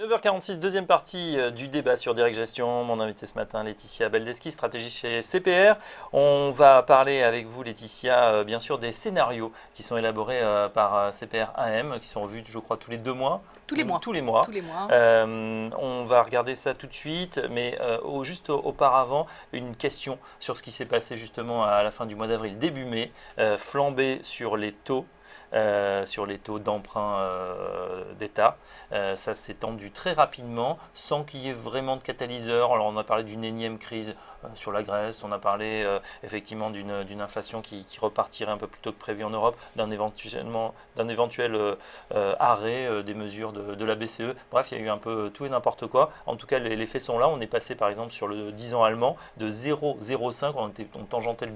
9h46, deuxième partie du débat sur Direct Gestion. Mon invité ce matin, Laetitia Baldeschi, stratégie chez CPR. On va parler avec vous, Laetitia, bien sûr des scénarios qui sont élaborés par CPR AM, qui sont revus, je crois, tous les 2 mois. Tous les mois. Tous les mois. Tous les mois. On va regarder ça tout de suite, mais juste auparavant, une question sur ce qui s'est passé justement à la fin du mois d'avril, début mai, flambée sur les taux. Sur les taux d'emprunt d'État. Ça s'est tendu très rapidement sans qu'il y ait vraiment de catalyseur. Alors on a parlé d'une énième crise sur la Grèce, on a parlé effectivement d'une inflation qui repartirait un peu plus tôt que prévu en Europe, d'un éventuel arrêt des mesures de la BCE. Bref, il y a eu un peu tout et n'importe quoi. En tout cas, les faits sont là. On est passé par exemple sur le 10 ans allemand de 0,05, on tangentait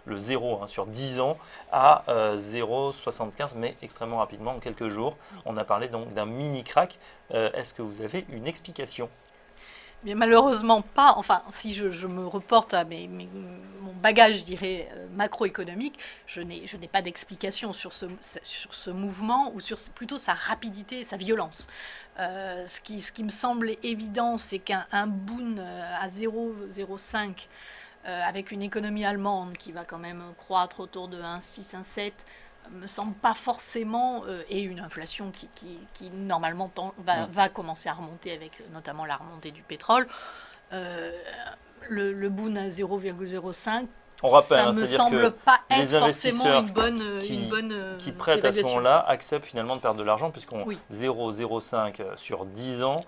le 0 sur 10 ans à 0,75, mais extrêmement rapidement, en quelques jours. On a parlé donc d'un mini-crack. Est-ce que vous avez une explication ? Mais malheureusement pas. Enfin, si je me reporte à mon bagage, je dirais, macroéconomique, je n'ai pas d'explication sur ce mouvement ou sur plutôt sa rapidité et sa violence. Ce qui me semble évident, c'est qu'un boom à 0,05 avec une économie allemande qui va quand même croître autour de 1,6, 1,7, me semble pas forcément, et une inflation qui normalement va commencer à remonter avec notamment la remontée du pétrole. Le boom à 0,05, on rappelle, ça me semble pas être forcément une bonne qui prêtent à ce moment-là acceptent finalement de perdre de l'argent, puisqu'on 0,05 sur 10 ans,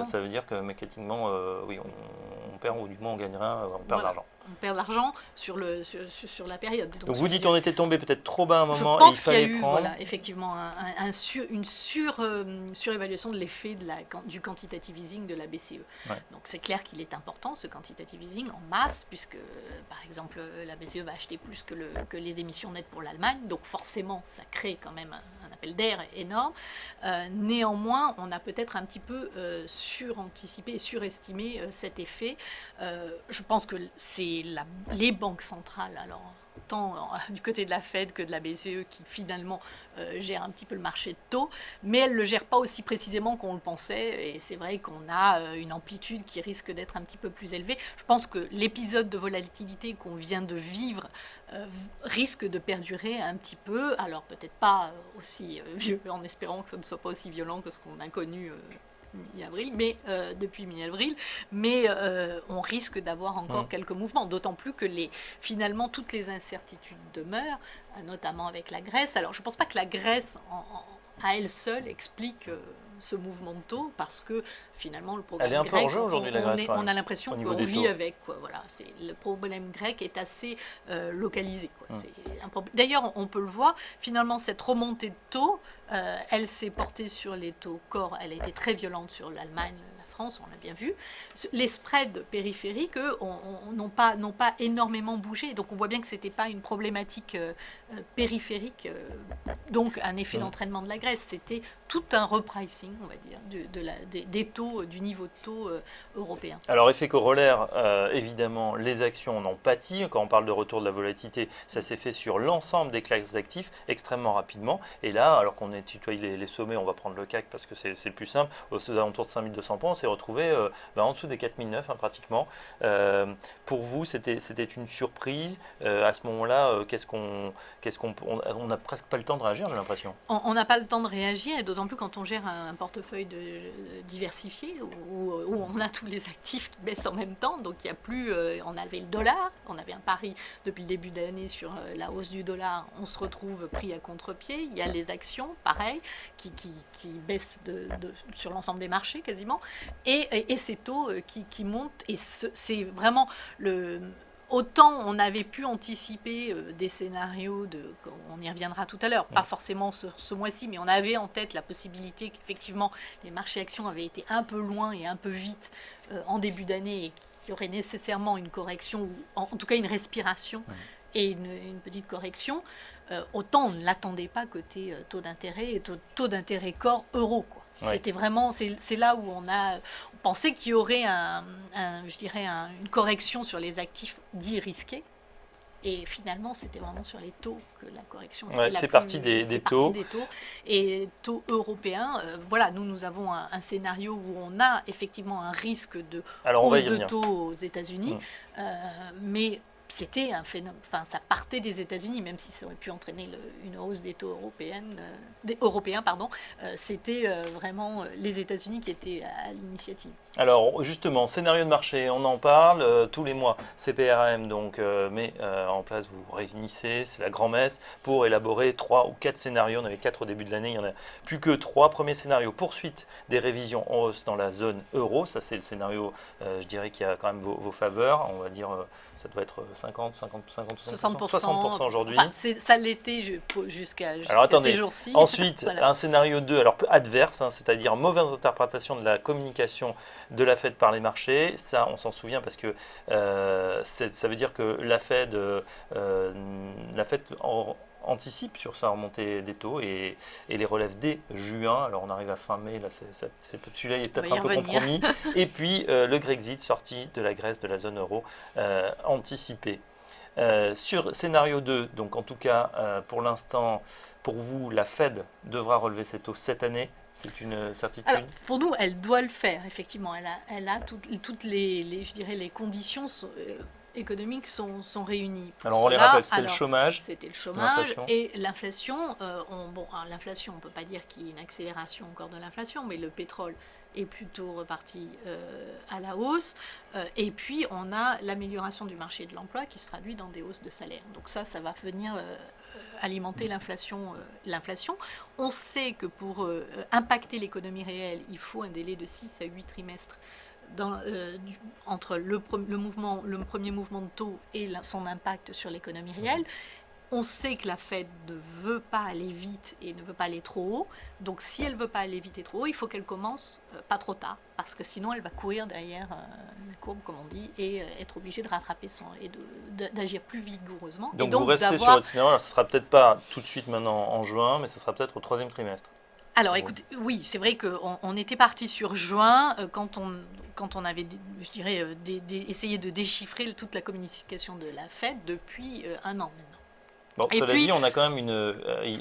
ça veut dire que mécaniquement, oui, on perd, ou du moins on gagne rien, on perd de l'argent. On perd de l'argent sur la période. Donc vous dites on était tombé peut-être trop bas à un moment, je pense et il fallait qu'il y a eu, prendre. voilà, effectivement une surévaluation de l'effet du quantitative easing de la BCE. Ouais. Donc c'est clair qu'il est important, ce quantitative easing en masse, puisque par exemple la BCE va acheter plus que les émissions nettes pour l'Allemagne, donc forcément ça crée quand même un appel d'air énorme. Néanmoins, on a peut-être un petit peu suranticipé et surestimé cet effet. Je pense que c'est les banques centrales, alors tant du côté de la Fed que de la BCE, qui finalement gèrent un petit peu le marché de taux, mais elles ne le gèrent pas aussi précisément qu'on le pensait, et c'est vrai qu'on a une amplitude qui risque d'être un petit peu plus élevée. Je pense que l'épisode de volatilité qu'on vient de vivre risque de perdurer un petit peu, alors peut-être pas aussi vieux, en espérant que ce ne soit pas aussi violent que ce qu'on a connu mi-avril, mais depuis mi-avril, mais on risque d'avoir encore quelques mouvements, d'autant plus que finalement toutes les incertitudes demeurent, notamment avec la Grèce. Alors je ne pense pas que la Grèce à elle seule explique ce mouvement de taux, parce que finalement le problème grec, elle est un peu en jeu aujourd'hui, la Grèce. On a l'impression qu'on vit avec, quoi. Voilà, le problème grec est assez localisé, quoi. D'ailleurs, on peut le voir, finalement cette remontée de taux, elle s'est portée sur les taux corps, elle a été très violente sur l'Allemagne, la France, on l'a bien vu. Les spreads périphériques, eux, n'ont pas énormément bougé, donc on voit bien que ce n'était pas une problématique périphérique, donc un effet d'entraînement de la Grèce, c'était tout un repricing, on va dire, des taux, du niveau de taux européen. Alors effet corollaire, évidemment, les actions en ont pâti. Quand on parle de retour de la volatilité, ça s'est fait sur l'ensemble des classes d'actifs extrêmement rapidement. Et là, alors qu'on est tutoyé les sommets, on va prendre le CAC parce que c'est le plus simple, aux alentours de 5200 points, on s'est retrouvé en dessous des 4009 pratiquement. Pour vous, c'était une surprise. À ce moment-là, on n'a presque pas le temps de réagir, j'ai l'impression. On n'a pas le temps de réagir, et d'autant plus quand on gère un portefeuille diversifié où on a tous les actifs qui baissent en même temps. Donc il y a plus, on avait le dollar, on avait un pari depuis le début de l'année sur la hausse du dollar, on se retrouve pris à contre-pied. Il y a les actions, pareil, qui baissent sur l'ensemble des marchés quasiment, et ces taux qui montent, et c'est vraiment autant on avait pu anticiper des scénarios, on y reviendra tout à l'heure, pas forcément ce mois-ci, mais on avait en tête la possibilité qu'effectivement les marchés actions avaient été un peu loin et un peu vite en début d'année, et qu'il y aurait nécessairement une correction, ou en tout cas une respiration et une petite correction. Autant on ne l'attendait pas côté taux d'intérêt et taux d'intérêt corps euro, quoi. C'était vraiment, c'est là où on pensait qu'il y aurait je dirais une correction sur les actifs dits risqués, Et finalement, c'était vraiment sur les taux que la correction était Ouais, la c'est plus... parti des c'est taux. parti des taux. Et taux européens, voilà, nous avons un scénario où on a effectivement un risque de Alors, on va hausse y de venir. taux aux États-Unis, Mm. mais c'était un phénomène, enfin ça partait des États-Unis, même si ça aurait pu entraîner une hausse des taux européens, pardon, c'était vraiment les États-Unis qui étaient à l'initiative. Alors justement, scénario de marché, on en parle tous les mois. CPRM donc met en place, vous réunissez, c'est la grand-messe pour élaborer 3 ou 4 scénarios. On avait 4 au début de l'année, il n'y en a plus que 3. Premier scénario, poursuite des révisions en hausse dans la zone euro. Ça c'est le scénario, je dirais, qui a quand même vos faveurs. On va dire, ça doit être 50, 60% aujourd'hui. Enfin, ça l'était jusqu'à Attendez, ces jours-ci. ensuite, Voilà. un scénario 2, alors adverse, hein, c'est-à-dire mauvaise interprétation de la communication de la Fed par les marchés. Ça, on s'en souvient parce que ça veut dire que la Fed anticipe sur sa remontée des taux et les relève dès juin. Alors on arrive à fin mai, là, celui-là il est peut-être un peu compromis. Et puis le Grexit, sorti de la Grèce, de la zone euro, anticipé. Sur scénario 2, donc en tout cas pour l'instant, pour vous, la Fed devra relever ses taux cette année. C'est une certitude. Alors, pour nous, elle doit le faire, effectivement. Elle a toutes je dirais, les conditions économiques sont réunies. Alors on les rappelle, c'était le chômage. C'était le chômage et l'inflation. L'inflation, on ne peut pas dire qu'il y ait une accélération encore de l'inflation, mais le pétrole est plutôt reparti à la hausse. Et puis, on a l'amélioration du marché de l'emploi qui se traduit dans des hausses de salaire. Donc ça va venir alimenter l'inflation. On sait que pour impacter l'économie réelle, il faut un délai de 6 à 8 trimestres entre le premier mouvement de taux et son impact sur l'économie réelle. On sait que la Fed ne veut pas aller vite et ne veut pas aller trop haut. Donc, si elle ne veut pas aller vite et trop haut, il faut qu'elle commence pas trop tard. Parce que sinon, elle va courir derrière la courbe, comme on dit, et être obligée de rattraper et d'agir plus vigoureusement. Donc, vous restez sur votre scénario. Alors, ce ne sera peut-être pas tout de suite maintenant en juin, mais ce sera peut-être au 3e trimestre. Alors, écoutez, oui, c'est vrai qu'on était parti sur juin quand on avait, je dirais, essayé de déchiffrer toute la communication de la Fed depuis un an maintenant. Bon, cela dit, on a quand même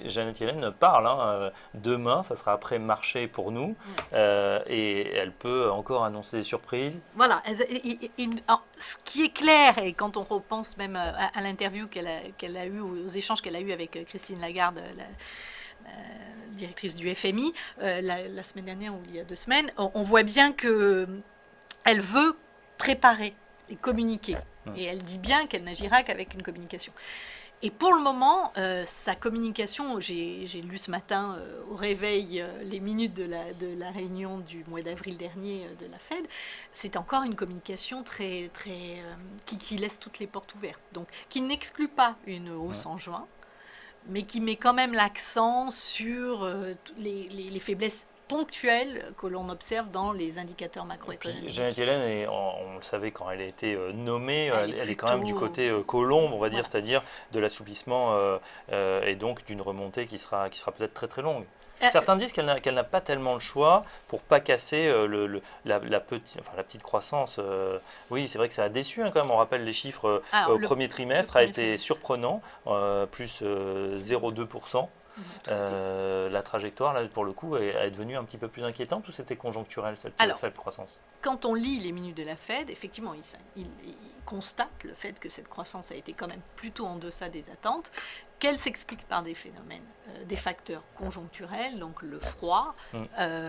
Janet Yellen parle, demain, ça sera après marché pour nous, et elle peut encore annoncer des surprises. Voilà, alors, ce qui est clair, et quand on repense même à l'interview qu'elle a eue, aux échanges qu'elle a eus avec Christine Lagarde, la directrice du FMI, la semaine dernière ou il y a 2 semaines, on voit bien qu'elle veut préparer et communiquer. Et elle dit bien qu'elle n'agira qu'avec une communication. Et pour le moment, sa communication, j'ai lu ce matin au réveil les minutes de la réunion du mois d'avril dernier de la Fed, c'est encore une communication très, très, qui laisse toutes les portes ouvertes. Donc, qui n'exclut pas une hausse en juin, mais qui met quand même l'accent sur les faiblesses ponctuelles que l'on observe dans les indicateurs macroéconomiques. Janet Yellen, on le savait quand elle a été nommée, elle est quand même du côté colombe, on va dire, c'est-à-dire de l'assouplissement et donc d'une remontée qui sera peut-être très très longue. Certains disent qu'elle n'a pas tellement le choix pour pas casser la petite croissance. Oui, c'est vrai que ça a déçu quand même. On rappelle les chiffres au premier trimestre, a été surprenant, plus 0,2%. La trajectoire, là, pour le coup, est devenue un petit peu plus inquiétante ou c'était conjoncturel, cette faible croissance? Quand on lit les minutes de la Fed, effectivement, il constate le fait que cette croissance a été quand même plutôt en deçà des attentes, qu'elle s'explique par des phénomènes, des facteurs conjoncturels, donc le froid,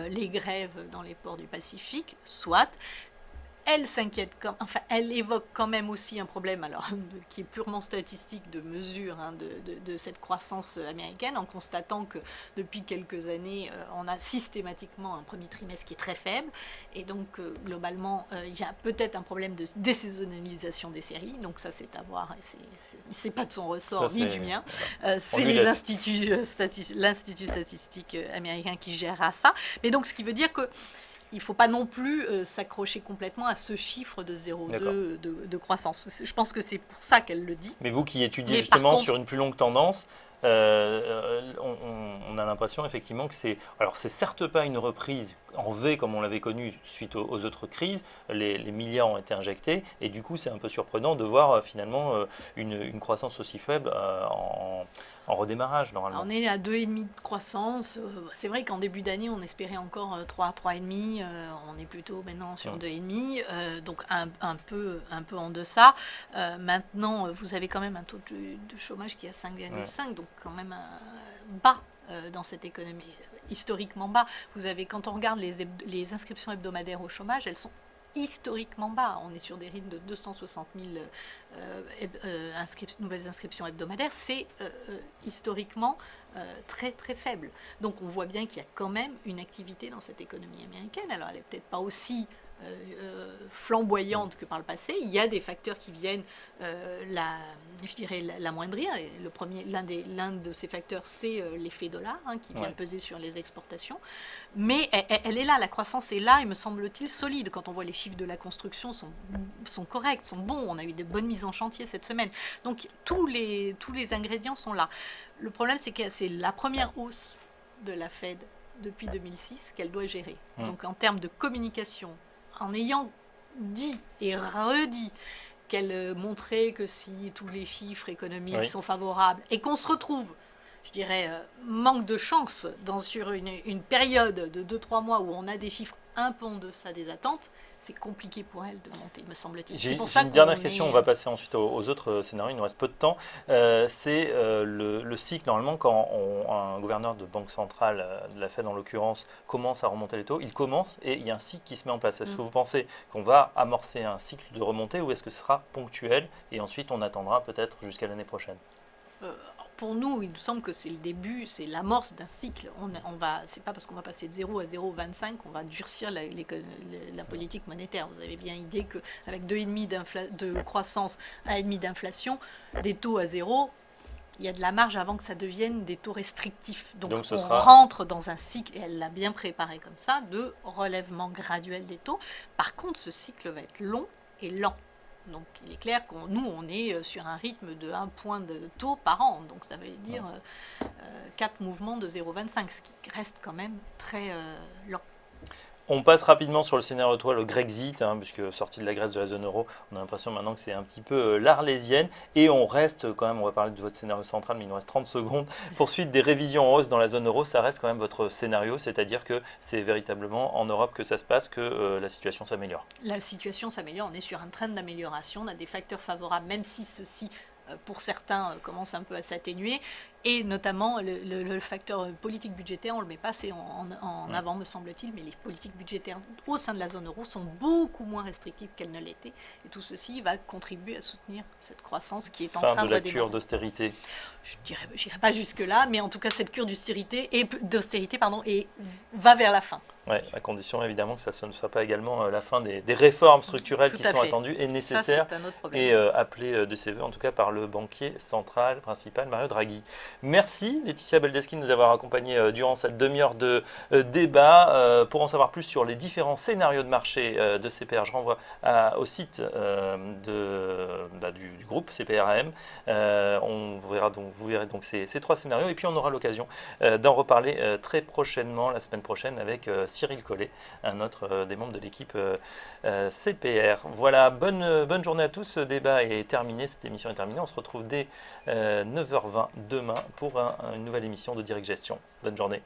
les grèves dans les ports du Pacifique, soit. Elle s'inquiète, elle évoque quand même aussi un problème qui est purement statistique de mesure de cette croissance américaine, en constatant que depuis quelques années, on a systématiquement un premier trimestre qui est très faible, et donc globalement, il y a peut-être un problème de désaisonnalisation des séries, donc ça c'est à voir, c'est pas de son ressort ni du mien, c'est l'Institut statistique américain qui gérera ça, mais donc ce qui veut dire que il ne faut pas non plus s'accrocher complètement à ce chiffre de 0,2 de croissance. Je pense que c'est pour ça qu'elle le dit. Mais vous qui étudiez justement sur une plus longue tendance, On a l'impression effectivement que c'est certes pas une reprise en V comme on l'avait connu suite aux autres crises, les milliards ont été injectés et du coup c'est un peu surprenant de voir finalement une croissance aussi faible en redémarrage normalement. Alors, on est à 2,5 de croissance. C'est vrai qu'en début d'année, on espérait encore 3, 3,5. On est plutôt maintenant sur 2,5, donc un peu en deçà. Maintenant, vous avez quand même un taux de chômage qui est à 5,5, donc quand même bas dans cette économie, historiquement bas. Vous avez, quand on regarde les inscriptions hebdomadaires au chômage, elles sont historiquement bas. On est sur des rythmes de 260 000 nouvelles inscriptions hebdomadaires. C'est historiquement très très faible. Donc on voit bien qu'il y a quand même une activité dans cette économie américaine. Alors elle n'est peut-être pas aussi flamboyante que par le passé. Il y a des facteurs qui viennent l'amoindrir. L'un de ces facteurs, c'est l'effet dollar qui vient peser sur les exportations. Mais elle est là, la croissance est là et me semble-t-il solide. Quand on voit les chiffres de la construction sont corrects, sont bons. On a eu de bonnes mises en chantier cette semaine. Donc tous les ingrédients sont là. Le problème, c'est que c'est la première hausse de la Fed depuis 2006 qu'elle doit gérer. Donc en termes de communication, en ayant dit et redit qu'elle montrait que si tous les chiffres économiques sont favorables et qu'on se retrouve, je dirais, manque de chance sur une période de 2-3 mois où on a des chiffres un peu en deçà des attentes, c'est compliqué pour elle de monter, me semble-t-il. J'ai une dernière question, on va passer ensuite aux autres scénarios, il nous reste peu de temps. C'est le cycle, normalement, quand un gouverneur de banque centrale, de la Fed en l'occurrence, commence à remonter les taux, il commence et il y a un cycle qui se met en place. Est-ce que vous pensez qu'on va amorcer un cycle de remontée ou est-ce que ce sera ponctuel et ensuite on attendra peut-être jusqu'à l'année prochaine? Pour nous, il nous semble que c'est le début, c'est l'amorce d'un cycle. C'est pas parce qu'on va passer de 0 à 0,25 qu'on va durcir la politique monétaire. Vous avez bien idée qu'avec 2,5 de croissance, 1,5 d'inflation, des taux à 0, il y a de la marge avant que ça devienne des taux restrictifs. Donc on rentre dans un cycle, et elle l'a bien préparé comme ça, de relèvement graduel des taux. Par contre, ce cycle va être long et lent. Donc il est clair nous, on est sur un rythme de 1 point de taux par an. Donc ça veut dire 4 mouvements de 0,25, ce qui reste quand même très lent. On passe rapidement sur le scénario 3, le Grexit, puisque sortie de la Grèce de la zone euro, on a l'impression maintenant que c'est un petit peu l'arlésienne. Et on reste quand même, on va parler de votre scénario central, mais il nous reste 30 secondes. Poursuite des révisions en hausse dans la zone euro, ça reste quand même votre scénario, c'est-à-dire que c'est véritablement en Europe que ça se passe, que la situation s'améliore. La situation s'améliore, on est sur un train d'amélioration, on a des facteurs favorables, même si ceux-ci, pour certains, commencent un peu à s'atténuer. Et notamment le facteur politique budgétaire, on ne le met pas assez en avant, me semble-t-il, mais les politiques budgétaires au sein de la zone euro sont beaucoup moins restrictives qu'elles ne l'étaient. Et tout ceci va contribuer à soutenir cette croissance qui est en train de redémarrer. Fin de la cure d'austérité. Je n'irai pas jusque-là, mais en tout cas, cette cure d'austérité va vers la fin. Oui, à condition évidemment que ça ne soit pas également la fin des réformes structurelles qui sont attendues et nécessaires. Ça, c'est un autre problème. Et appelées de ses voeux, en tout cas par le banquier central principal Mario Draghi. Merci Laetitia Beldeschi de nous avoir accompagnés durant cette demi-heure de débat. Pour en savoir plus sur les différents scénarios de marché de CPR, je renvoie au site du groupe CPRAM. Vous verrez donc ces 3 scénarios et puis on aura l'occasion d'en reparler très prochainement, la semaine prochaine, avec Cyril Collet, un autre des membres de l'équipe CPR. Voilà, bonne journée à tous. Ce débat est terminé, cette émission est terminée. On se retrouve dès 9h20 demain pour une nouvelle émission de Direct Gestion. Bonne journée.